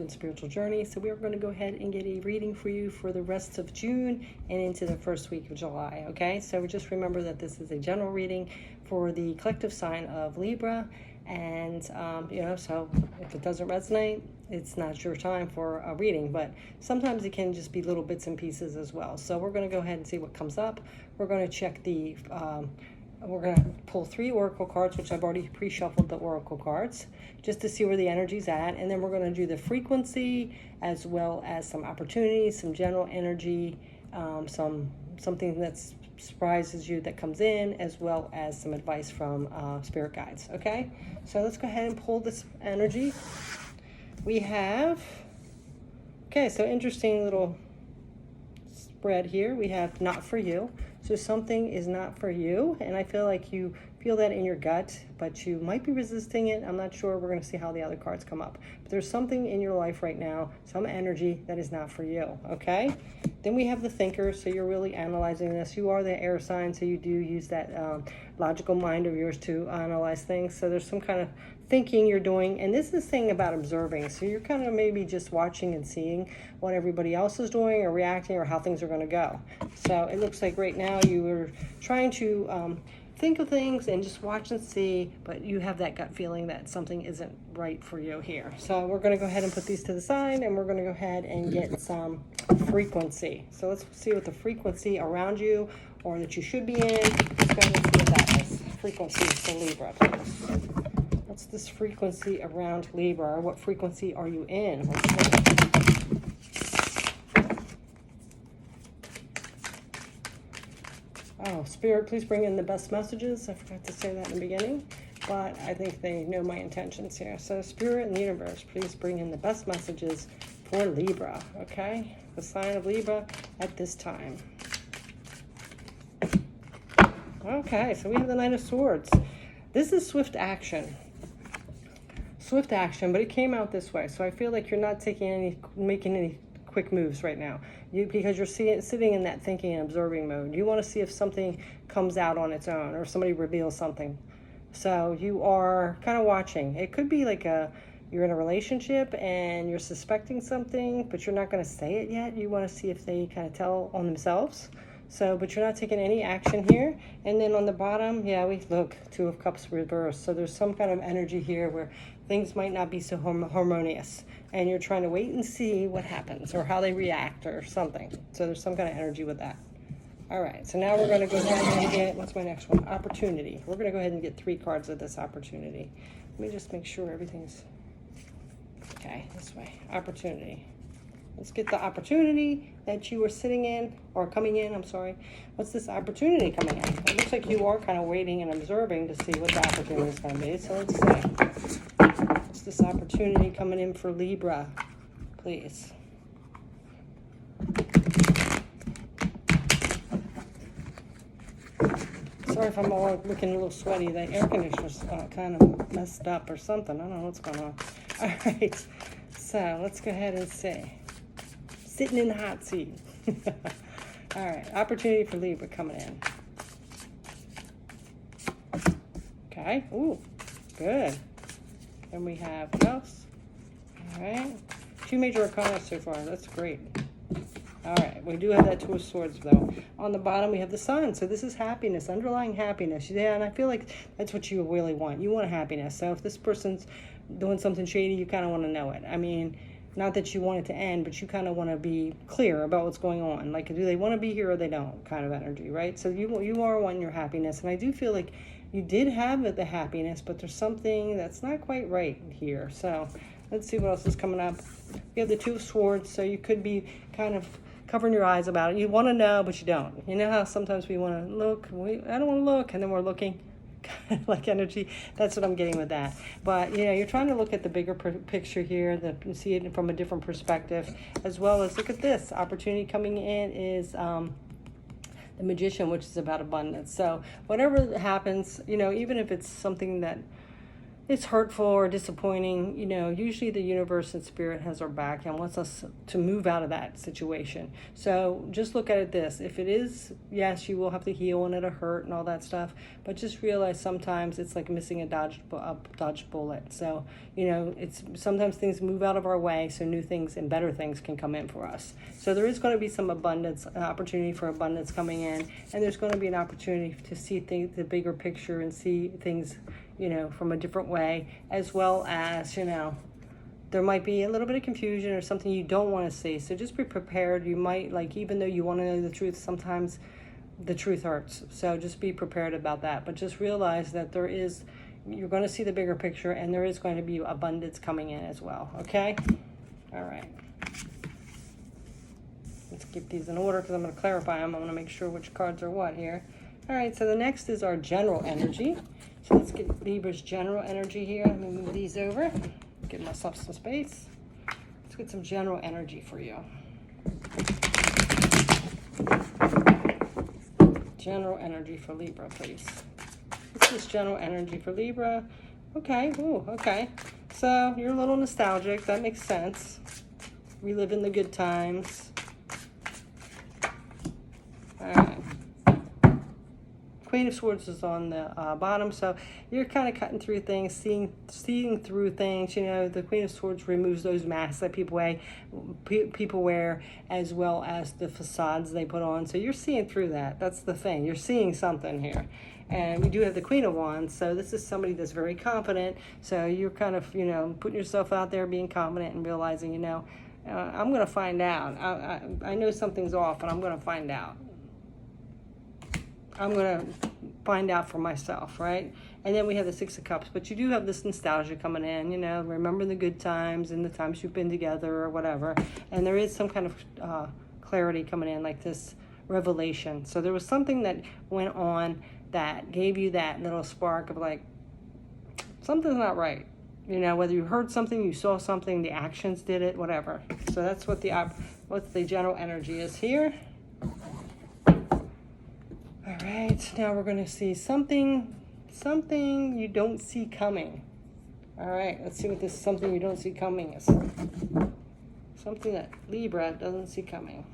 and spiritual journey. So we're going to go ahead and get a reading for you for the rest of June and into the first week of July. Okay, so just remember that this is a general reading for the collective sign of Libra. And, so if it doesn't resonate, it's not your time for a reading, but sometimes it can just be little bits and pieces as well. So we're going to go ahead and see what comes up. We're going to check we're going to pull 3 oracle cards, which I've already pre-shuffled the oracle cards, just to see where the energy's at. And then we're going to do the frequency as well as some opportunities, some general energy, something that's surprises you that comes in, as well as some advice from spirit guides. Okay, so let's go ahead and pull this energy. We have, okay, so interesting little spread here. We have not for you. So something is not for you, and I feel like you feel that in your gut, but you might be resisting it. I'm not sure. We're going to see how the other cards come up. But there's something in your life right now, some energy that is not for you, okay? Then we have the thinker, so you're really analyzing this. You are the air sign, so you do use that logical mind of yours to analyze things. So there's some kind of thinking you're doing, and this is thing about observing. So you're kind of maybe just watching and seeing what everybody else is doing or reacting or how things are going to go. So it looks like right now you are trying to think of things and just watch and see, but you have that gut feeling that something isn't right for you here. So we're going to go ahead and put these to the side, and we're going to go ahead and get some frequency. So let's see what the frequency around you or that you should be in. Let's go ahead and see what that is. Frequency for Libra, please. What's this frequency around Libra? What frequency are you in? Let's see. Oh, Spirit, please bring in the best messages. I forgot to say that in the beginning, but I think they know my intentions here. So Spirit and the universe, please bring in the best messages for Libra, okay? The sign of Libra at this time. Okay, so we have the Knight of Swords. This is swift action. Swift action, but it came out this way. So I feel like you're not making any quick moves right now, because you're sitting in that thinking and observing mode. You want to see if something comes out on its own or somebody reveals something. So you are kind of watching. It could be like you're in a relationship and you're suspecting something, but you're not going to say it yet. You want to see if they kind of tell on themselves. So, but you're not taking any action here. And then on the bottom, yeah, we look, 2 of Cups reversed. So there's some kind of energy here where things might not be so harmonious, and you're trying to wait and see what happens or how they react or something. So there's some kind of energy with that. All right, so now we're going to go ahead and get, what's my next one? Opportunity. We're going to go ahead and get 3 cards of this opportunity. Let me just make sure everything's okay this way. Opportunity. Let's get the opportunity that you were sitting in, or coming in, I'm sorry. What's this opportunity coming in? It looks like you are kind of waiting and observing to see what the opportunity is going to be. So let's see. What's this opportunity coming in for Libra, please? Sorry if I'm all looking a little sweaty. The air conditioner's kind of messed up or something. I don't know what's going on. All right. So let's go ahead and see. Sitting in the hot seat. All right, opportunity for Libra coming in. Okay, ooh, good. Then we have what else? All right, 2 major arcana so far. That's great. All right, we do have that 2 of Swords though. On the bottom we have the Sun. So this is happiness, underlying happiness. Yeah, and I feel like that's what you really want. You want happiness. So if this person's doing something shady, you kind of want to know it. I mean, not that you want it to end, but you kind of want to be clear about what's going on. Like, do they want to be here or they don't, kind of energy, right? So you are wanting your happiness. And I do feel like you did have the happiness, but there's something that's not quite right here. So let's see what else is coming up. We have the 2 of Swords, so you could be kind of covering your eyes about it. You want to know, but you don't. You know how sometimes we want to look, I don't want to look, and then we're looking. Like energy, that's what I'm getting with that. But you're trying to look at the bigger picture here, see it from a different perspective, as well as look at this opportunity coming in is the Magician, which is about abundance. So whatever happens, even if it's something that it's hurtful or disappointing, you know, usually the universe and spirit has our back and wants us to move out of that situation. So just look at it this. If it is, yes, you will have to heal and it'll hurt and all that stuff. But just realize sometimes it's like missing a dodged bullet. So, you know, it's sometimes things move out of our way so new things and better things can come in for us. So there is going to be some abundance, opportunity for abundance coming in. And there's going to be an opportunity to see things, the bigger picture, and see things, you know, from a different way, as well as, you know, there might be a little bit of confusion or something you don't want to see. So just be prepared. You might, like, even though you want to know the truth, sometimes the truth hurts. So just be prepared about that. But just realize that you're going to see the bigger picture, and there is going to be abundance coming in as well. Okay? All right. Let's keep these in order because I'm going to clarify them. I want to make sure which cards are what here. All right, so the next is our general energy. So let's get Libra's general energy here. Let me move these over. Give myself some space. Let's get some general energy for you. General energy for Libra, please. What's this general energy for Libra? Okay, ooh, okay. So you're a little nostalgic. That makes sense. Reliving the good times. All right. Queen of Swords is on the bottom, so you're kind of cutting through things, seeing through things. You know, the Queen of Swords removes those masks that people wear, as well as the facades they put on. So you're seeing through that. That's the thing. You're seeing something here. And we do have the Queen of Wands, so this is somebody that's very confident. So you're kind of, you know, putting yourself out there, being confident, and realizing, you know, I'm going to find out. I know something's off, and I'm going to find out. I'm going to find out for myself, right? And then we have the Six of Cups. But you do have this nostalgia coming in, you know, remember the good times and the times you've been together or whatever. And there is some kind of clarity coming in, like this revelation. So there was something that went on that gave you that little spark of like, something's not right. You know, whether you heard something, you saw something, the actions did it, whatever. So that's what the general energy is here. All right, now we're going to see something you don't see coming. All right, let's see what this something you don't see coming is. Something that Libra doesn't see coming.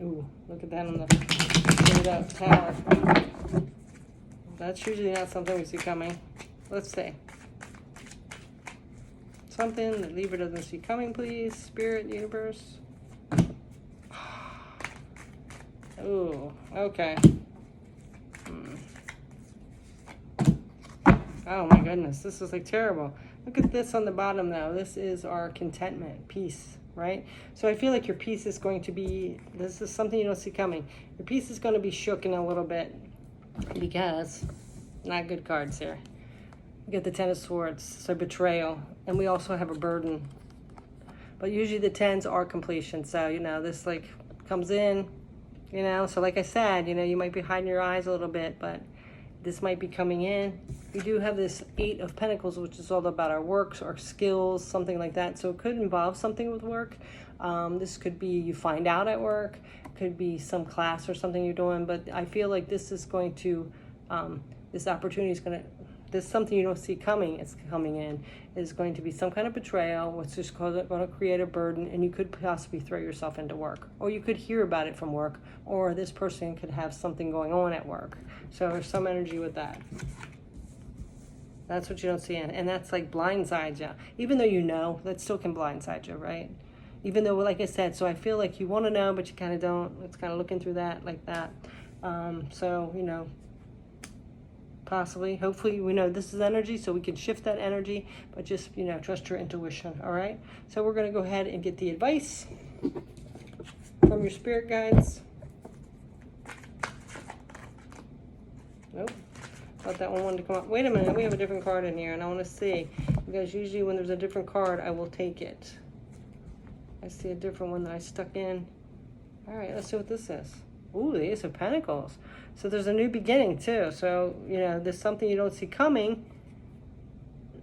Ooh, look at that on the tower. That's usually not something we see coming. Let's see. Something that Libra doesn't see coming, please. Spirit, universe. Ooh, okay. Oh my goodness, this is like terrible. Look at this on the bottom though. This is our contentment, peace, right? So I feel like your peace is going to be, this is something you don't see coming. Your peace is going to be shook in a little bit because, not good cards here. We get the Ten of Swords, so betrayal. And we also have a burden. But usually the tens are completion. So, you know, this like comes in, you know. So like I said, you know, you might be hiding your eyes a little bit, but this might be coming in. We do have this Eight of Pentacles, which is all about our works, our skills, something like that. So it could involve something with work. This could be you find out at work. Could be some class or something you're doing. But I feel like this is going to, this opportunity is going to, there's something you don't see coming, it's coming in, is going to be some kind of betrayal, which is going to create a burden, and you could possibly throw yourself into work. Or you could hear about it from work, or this person could have something going on at work. So there's some energy with that. That's what you don't see, and that's like blindsides you. Even though you know, that still can blindside you, right? Even though, like I said, so I feel like you want to know, but you kind of don't. It's kind of looking through that like that. So, you know, possibly, hopefully, we know this is energy, so we can shift that energy, but just, you know, trust your intuition. All right, so we're going to go ahead and get the advice from your spirit guides. Nope, thought that one wanted to come up. Wait a minute, we have a different card in here, and I want to see, because usually when there's a different card, I will take it. I see a different one that I stuck in. All right, let's see what this is. Ooh, the Ace of Pentacles. So there's a new beginning too. So, you know, there's something you don't see coming.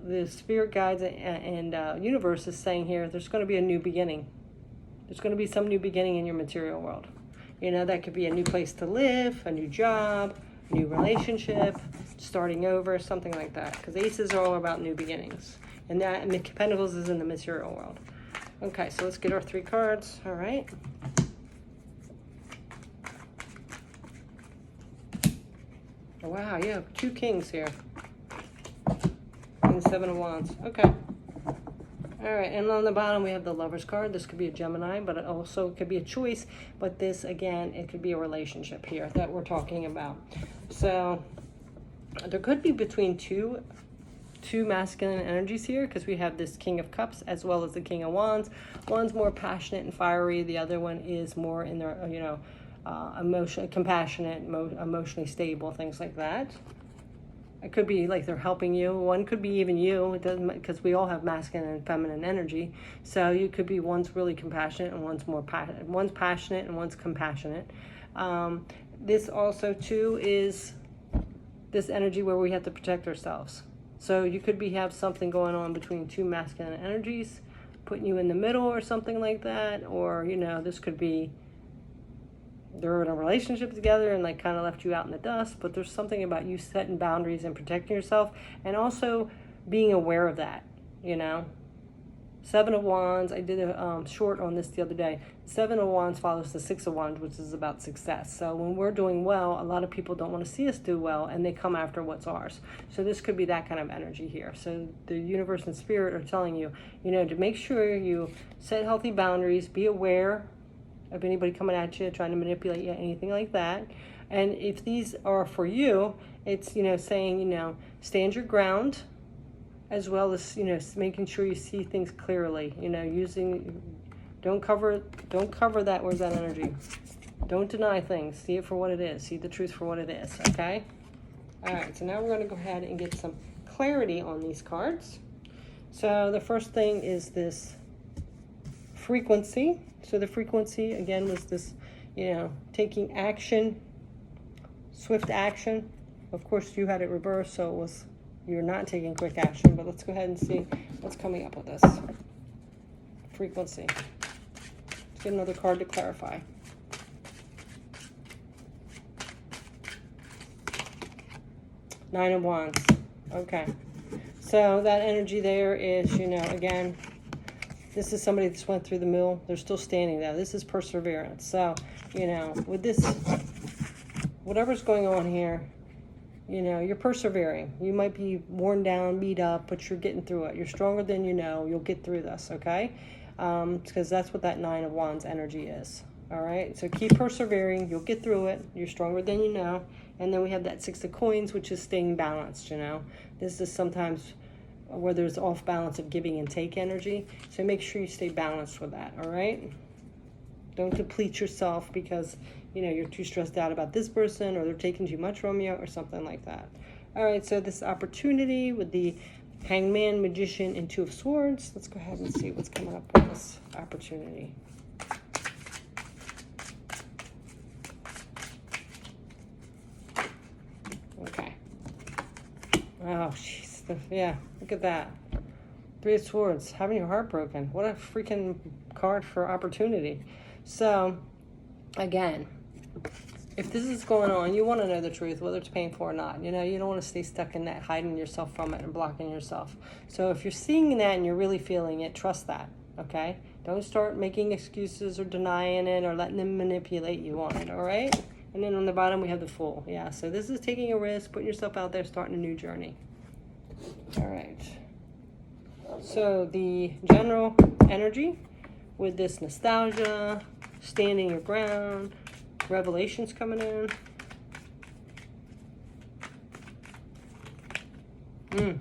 The spirit guides and universe is saying here, there's going to be a new beginning. There's going to be some new beginning in your material world. You know, that could be a new place to live, a new job, new relationship, starting over, something like that. Because aces are all about new beginnings. And that, and the Pentacles is in the material world. Okay, so let's get our 3 cards. All right. Oh, wow, yeah, 2 kings here. And 7 of Wands. Okay. All right, and on the bottom we have the Lover's card. This could be a Gemini, but it also could be a choice. But this, again, it could be a relationship here that we're talking about. So there could be between two masculine energies here, because we have this King of Cups as well as the King of Wands. One's more passionate and fiery. The other one is more in their, you know, compassionate, emotionally stable, things like that. It could be like they're helping you. One could be even you. It doesn't, because we all have masculine and feminine energy. So you could be, one's really compassionate and one's more passionate. One's passionate and one's compassionate. This also too is this energy where we have to protect ourselves. So you could have something going on between 2 masculine energies, putting you in the middle or something like that. Or, you know, this could be they're in a relationship together and like kind of left you out in the dust, but there's something about you setting boundaries and protecting yourself, and also being aware of that, you know. 7 of Wands, I did a short on this the other day. 7 of Wands follows the 6 of Wands, which is about success. So when we're doing well, a lot of people don't want to see us do well, and they come after what's ours. So this could be that kind of energy here. So the universe and spirit are telling you, you know, to make sure you set healthy boundaries, be aware of anybody coming at you, trying to manipulate you, anything like that. And if these are for you, it's, you know, saying, you know, stand your ground, as well as, you know, making sure you see things clearly, you know, don't cover that, where's that energy? Don't deny things, see it for what it is, see the truth for what it is, okay? All right, so now we're gonna go ahead and get some clarity on these cards. So the first thing is this frequency. So the frequency, again, was this, you know, taking action, swift action. Of course, you had it reversed, so it was, you're not taking quick action, but let's go ahead and see what's coming up with this. Frequency. Let's get another card to clarify. Nine of Wands. Okay. So that energy there is, you know, again, this is somebody that's went through the mill. They're still standing there. This is perseverance. So, you know, with this, whatever's going on here, you know, you're persevering. You might be worn down, beat up, but you're getting through it. You're stronger than you know. You'll get through this, okay? Because that's what that 9 of Wands energy is. All right? So keep persevering. You'll get through it. You're stronger than you know. And then we have that 6 of Coins, which is staying balanced, you know. This is sometimes where there's off balance of giving and take energy. So make sure you stay balanced with that, all right? Don't deplete yourself because, you know, you're too stressed out about this person, or they're taking too much from you, or something like that. All right, so this opportunity with the Hangman, Magician, and 2 of Swords. Let's go ahead and see what's coming up with this opportunity. Okay. Oh, jeez. Yeah, look at that. 3 of Swords, having your heart broken. What a freaking card for opportunity. So, again, if this is going on, you want to know the truth, whether it's painful or not. You know, you don't want to stay stuck in that, hiding yourself from it and blocking yourself. So if you're seeing that and you're really feeling it, trust that, okay? Don't start making excuses or denying it or letting them manipulate you on it, all right? And then on the bottom, we have the Fool. Yeah, so this is taking a risk, putting yourself out there, starting a new journey. All right. So the general energy with this nostalgia, standing your ground, revelations coming in.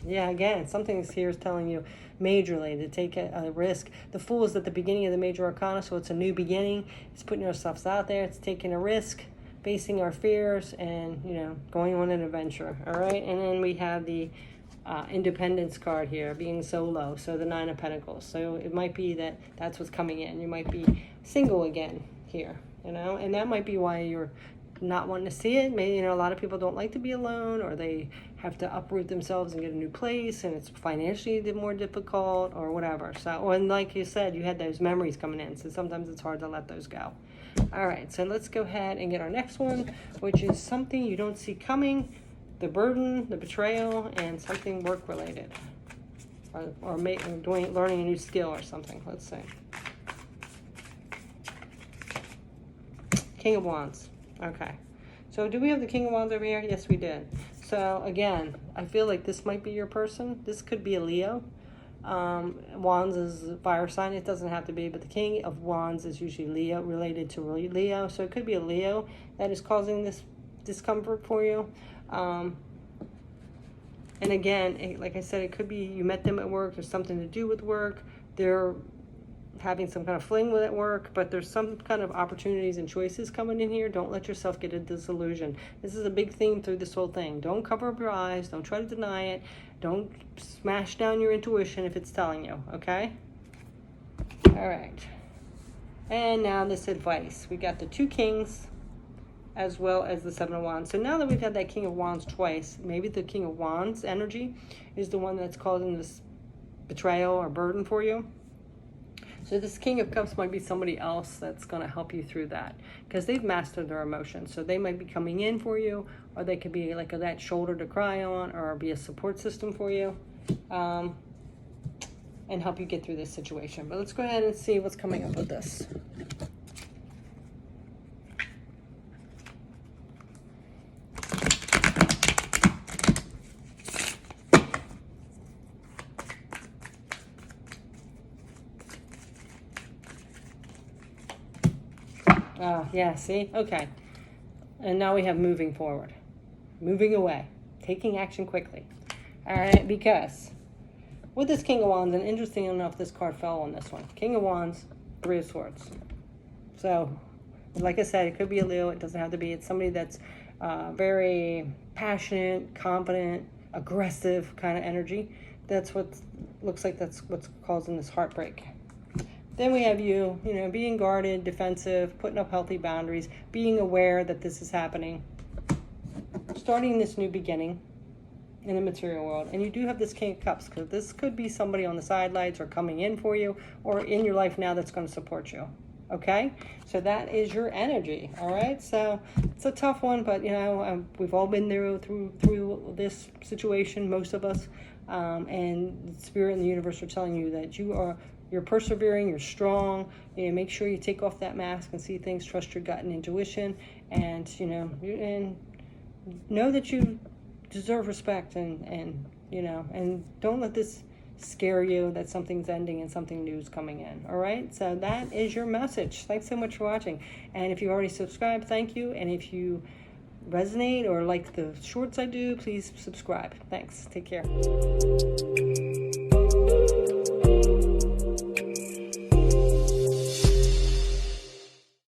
Yeah, again, something here is telling you majorly to take a risk. The Fool is at the beginning of the major arcana, so it's a new beginning. It's putting ourselves out there. It's taking a risk, facing our fears, and, you know, going on an adventure. All right, and then we have the Independence card here, being solo, so the 9 of Pentacles. So it might be that that's what's coming in. You might be single again here, you know, and that might be why you're not wanting to see it. Maybe, a lot of people don't like to be alone, or they have to uproot themselves and get a new place, and it's financially more difficult, or whatever. So, and like you said, you had those memories coming in, so sometimes it's hard to let those go. All right, so let's go ahead and get our next one, which is something you don't see coming, the burden, the betrayal, and something work-related, or learning a new skill or something. Let's see. King of Wands. Okay. So do we have the King of Wands over here? Yes, we did. So again, I feel like this might be your person. This could be a Leo. Wands is a fire sign. It doesn't have to be, but the King of Wands is usually Leo, related to Leo. So it could be a Leo that is causing this discomfort for you. And again, like I said, it could be you met them at work. There's something to do with work. They're having some kind of fling with at work, but there's some kind of opportunities and choices coming in here. Don't let yourself get a disillusion. This is a big theme through this whole thing. Don't cover up your eyes. Don't try to deny it. Don't smash down your intuition if it's telling you, okay? All right. And now this advice. We got the 2 Kings as well as the 7 of Wands. So now that we've had that King of Wands twice, maybe the King of Wands energy is the one that's causing this betrayal or burden for you. So this King of Cups might be somebody else that's going to help you through that, because they've mastered their emotions. So they might be coming in for you, or they could be like that shoulder to cry on, or be a support system for you, and help you get through this situation. But let's go ahead and see what's coming up with this. Yeah, see? Okay. And now we have moving forward. Moving away. Taking action quickly. All right, because with this King of Wands, and interesting enough, this card fell on this one. King of Wands, 3 of Swords. So, like I said, it could be a Leo. It doesn't have to be. It's somebody that's very passionate, confident, aggressive kind of energy. That's what looks like that's what's causing this heartbreak. Then we have you, being guarded, defensive, putting up healthy boundaries, being aware that this is happening, starting this new beginning in the material world. And you do have this King of Cups, because this could be somebody on the sidelines or coming in for you, or in your life now that's going to support you. Okay? So that is your energy. All right? So it's a tough one, but, we've all been there through this situation, most of us. And the Spirit and the universe are telling you that you're persevering, you're strong. Make sure you take off that mask and see things, trust your gut and intuition, and and know that you deserve respect, and don't let this scare you that something's ending and something new is coming in. All right, so that is your message. Thanks so much for watching, and if you already subscribed, thank you, and if you resonate or like the shorts I do, please subscribe. Thanks. Take care.